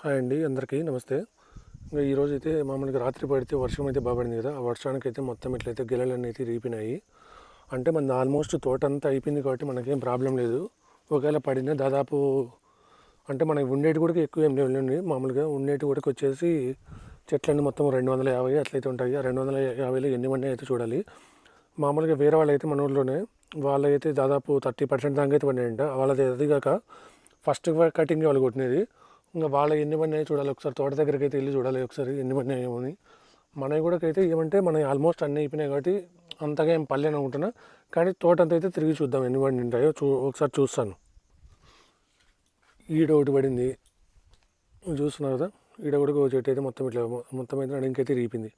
Hi అండి, అందరికీ నమస్తే. ఇంకా ఈరోజు అయితే మామూలుగా రాత్రి పడితే వర్షం అయితే బాగా పడింది కదా. ఆ వర్షానికి అయితే మొత్తం ఇట్లయితే గిలలన్నీ అయితే రీపినాయి. అంటే మనది ఆల్మోస్ట్ తోట అంతా అయిపోయింది కాబట్టి మనకేం ప్రాబ్లం లేదు. ఒకవేళ పడినా దాదాపు అంటే మనకి ఉండేటి కూడా ఎక్కువ ఏం లేవండి. మామూలుగా ఉండేటి కూడా వచ్చేసి చెట్లన్నీ మొత్తం 250 అట్లయితే ఉంటాయి. ఆ 250లో ఎన్ని పడినాయి అయితే చూడాలి. మామూలుగా వేరే వాళ్ళు అయితే మన ఊళ్ళోనే వాళ్ళైతే దాదాపు 30% దాకా అయితే పడినాయంట. వాళ్ళది అది కాక ఫస్ట్ కటింగ్ వాళ్ళు కొట్టినది. ఇంకా వాళ్ళ ఎన్ని పడినాయో చూడాలి ఒకసారి. తోట దగ్గరికి అయితే వెళ్ళి చూడాలి ఒకసారి ఎన్ని పడినాయేమో అని. మనవి కూడా అయితే ఏమంటే మన ఆల్మోస్ట్ అన్నీ అయిపోయినాయి కాబట్టి అంతగా ఏం పల్లెని అనుకుంటున్నా. కానీ తోట అంతా అయితే తిరిగి చూద్దాం ఎన్ని పడి ఉంటాయో ఒకసారి చూస్తాను. ఈడ ఒకటి పడింది చూస్తున్నారు కదా. ఈడ కూడా ఒక చెట్టు అయితే మొత్తం ఇట్లా మొత్తం అయితే నడింకైతే రీపింది.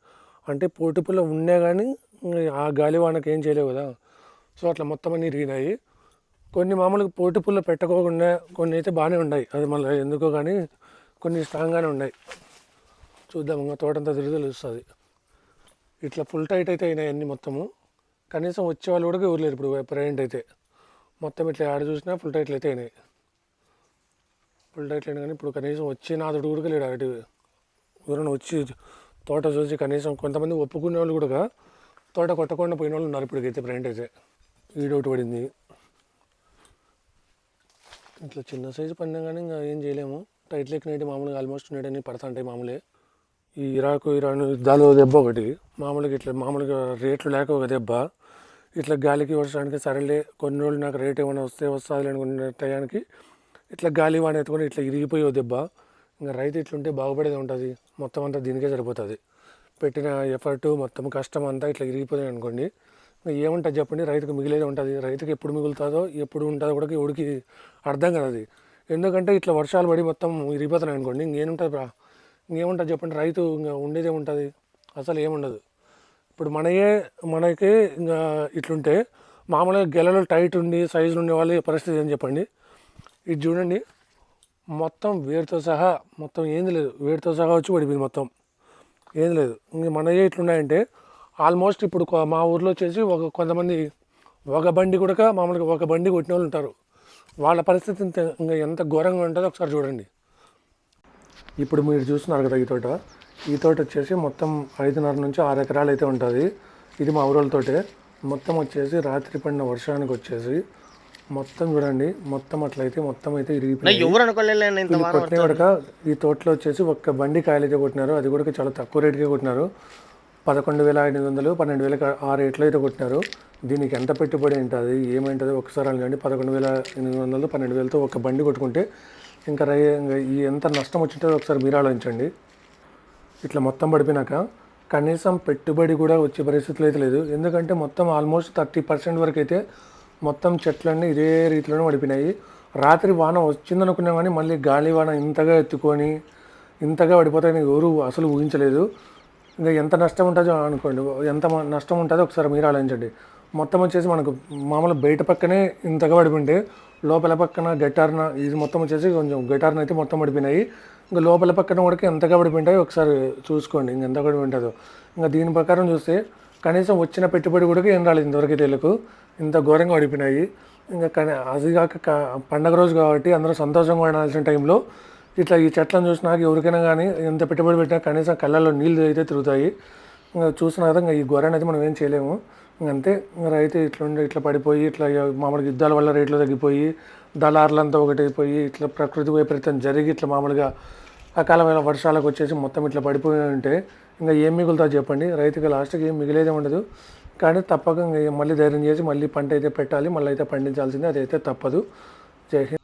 అంటే పోటుపుల్ల ఉన్నా కానీ ఆ గాలి వానకి ఏం చేయలేవు కదా. సో అట్లా మొత్తం అన్నీ ఇరిగినాయి. కొన్ని మామూలుగా పోటుపుల్ల పెట్టుకోకుండా కొన్ని అయితే బాగానే ఉన్నాయి. అది మళ్ళీ ఎందుకో కానీ కొన్ని స్ట్రాంగ్గానే ఉన్నాయి. చూద్దాం ఇంకా తోటంతా తిరిగి తెలుస్తుంది. ఇట్లా ఫుల్ టైట్ అయితే అయినాయి అన్నీ మొత్తము. కనీసం వచ్చే వాళ్ళు కూడా ఎవరు లేరు ఇప్పుడు ప్రజెంట్ అయితే. మొత్తం ఇట్లా ఆడ చూసినా ఫుల్ టైట్లు అయితే అయినాయి. ఫుల్ టైట్లు అయినా కానీ ఇప్పుడు కనీసం వచ్చే నాదుడు కూడా లేడు. అటు ఎవరైనా వచ్చి తోట చూసి కనీసం కొంతమంది ఒప్పుకునే వాళ్ళు కూడా తోట కొట్టకుండా పోయిన వాళ్ళు ఉన్నారు ఇప్పటికైతే ప్రజెంట్ అయితే. ఈడోటి పడింది. ఇట్లా చిన్న సైజు పడినా కానీ ఇంకా ఏం చేయలేము. టైట్లు ఎక్కినట్టు మామూలుగా ఆల్మోస్ట్ ఉన్నాడని పడుతుంటాయి మామూలే. ఈ ఇరాన్ యుద్ధాలు దెబ్బ ఒకటి మామూలుగా ఇట్లా మామూలుగా రేట్లు లేక ఒక దెబ్బ. ఇట్లా గాలికి వర్షానికి సరేలే కొన్ని రోజులు నాకు రేట్ ఏమైనా వస్తుంది అనుకునే టయానికి ఇట్లా గాలి వాన ఎత్తుకొని ఇట్లా ఇరిగిపోయే దెబ్బ. ఇంకా రైతు ఇట్లుంటే బాగుపడేది ఉంటుంది. మొత్తం అంతా దీనికే సరిపోతుంది. పెట్టిన ఎఫర్టు మొత్తం కష్టం అంతా ఇట్లా ఇరిగిపోయింది అనుకోండి. ఇంకా ఏముంటుంది చెప్పండి, రైతుకు మిగిలేది ఉంటుంది. రైతుకి ఎప్పుడు మిగులుతుందో ఎప్పుడు ఉంటుందో కూడా ఎవడికి అర్థం కాదు అది. ఎందుకంటే ఇట్లా వర్షాలు పడి మొత్తం ఇరిగిపోతున్నాయి అనుకోండి, ఇంకేముంటుంది చెప్పండి. రైతు ఇంకా ఉండేది ఏముంటుంది, అసలు ఏముండదు. ఇప్పుడు మనకే ఇంకా ఇట్లుంటే మామూలుగా గెలలు టైట్ ఉండి సైజులు ఉండే వాళ్ళ పరిస్థితి ఏం చెప్పండి. ఇది చూడండి, మొత్తం వేరుతో సహా మొత్తం ఏంది లేదు, వేరుతో సహా వచ్చి పడిపోయింది మొత్తం. ఏం లేదు. ఇంక మనయే ఇట్లున్నాయంటే ఆల్మోస్ట్ ఇప్పుడు మా ఊర్లో వచ్చేసి కొంతమంది ఒక బండి కూడా మామూలుగా ఒక బండి కొట్టిన వాళ్ళు ఉంటారు. వాళ్ళ పరిస్థితి ఇంకా ఎంత ఘోరంగా ఉంటుందో ఒకసారి చూడండి. ఇప్పుడు మీరు చూస్తున్నారు కదా ఈ తోట వచ్చేసి మొత్తం 5.5 నుంచి 6 ఎకరాలు అయితే ఉంటుంది. ఇది మా ఊరోళ్ళతోటే. మొత్తం వచ్చేసి రాత్రి పడిన వర్షానికి వచ్చేసి మొత్తం చూడండి, మొత్తం అట్లయితే మొత్తం అయితే ఇరిగిపోయింది. కొట్టిన కూడా ఈ తోటలో వచ్చేసి ఒక్క బండి కాయలు అయితే కొట్టినారు. అది కూడా చాలా తక్కువ రేటుకే కొట్టినారు. 11,500 12,000 ఆ రేట్లో అయితే కొట్టినారు. దీనికి ఎంత పెట్టుబడి ఉంటుంది ఏమైంటుంది ఒకసారి అనగానే. 11,800 12,000తో ఒక బండి కొట్టుకుంటే ఇంకా ఈ ఎంత నష్టం వచ్చింటుందో ఒకసారి మీరు ఆలోచించండి. ఇట్లా మొత్తం పడిపోయినాక కనీసం పెట్టుబడి కూడా వచ్చే పరిస్థితులు అయితే లేదు. ఎందుకంటే మొత్తం ఆల్మోస్ట్ 30% వరకు అయితే మొత్తం చెట్లన్నీ ఇదే రీతిలోనే పడిపోయినాయి. రాత్రి వాన వచ్చిందనుకున్నాం కానీ మళ్ళీ గాలి వాన ఇంతగా ఎత్తుకొని ఇంతగా పడిపోతాయని ఎవరు అసలు ఊహించలేదు. ఇంకా ఎంత నష్టం ఉంటుందో అనుకోండి, ఎంత నష్టం ఉంటుందో ఒకసారి మీరు ఆలోచించండి. మొత్తం వచ్చేసి మనకు మామూలు బయట పక్కనే ఇంతగా పడిపోయింటే లోపల పక్కన గటార్న ఇది మొత్తం వచ్చేసి కొంచెం గటార్న అయితే మొత్తం పడిపోయినాయి. ఇంకా లోపల పక్కన కూడా ఎంతగా పడిపోయింటాయో ఒకసారి చూసుకోండి ఇంకెంత పడిపోయింటుందో. ఇంకా దీని ప్రకారం చూస్తే కనీసం వచ్చిన పెట్టుబడి కూడా ఏం రాలేదు ఇంతవరకు తెలియకు. ఇంత ఘోరంగా పడిపోయినాయి. ఇంకా అది కాక పండగ రోజు కాబట్టి అందరూ సంతోషంగా ఉండాల్సిన టైంలో ఇట్లా ఈ చెట్లను చూసినాక ఎవరికైనా కానీ ఎంత పెట్టుబడి పెట్టినా కనీసం కళ్ళల్లో నీళ్ళు అయితే తిరుగుతాయి. ఇంకా చూసిన కదా ఇంకా ఈ ఘోరాన్ని అయితే మనం ఏం చేయలేము. ఇంకంతే. రైతు ఇట్లా పడిపోయి ఇట్లా మామూలుగా యుద్ధాల వల్ల రేట్లు తగ్గిపోయి దళారులంతా ఒకటైపోయి ఇట్లా ప్రకృతి వైపరీత్యం జరిగి ఇట్లా మామూలుగా అకాలమైన వర్షాలకు వచ్చేసి మొత్తం ఇట్లా పడిపోయి ఉంటే ఇంకా ఏం మిగులుతుందో చెప్పండి. రైతుకి లాస్ట్కి ఏం మిగిలేదే ఉండదు. కానీ తప్పక మళ్ళీ ధైర్యం చేసి మళ్ళీ పంట అయితే పెట్టాలి, మళ్ళీ అయితే పండించాల్సిందే. అదైతే తప్పదు. జై హింద్.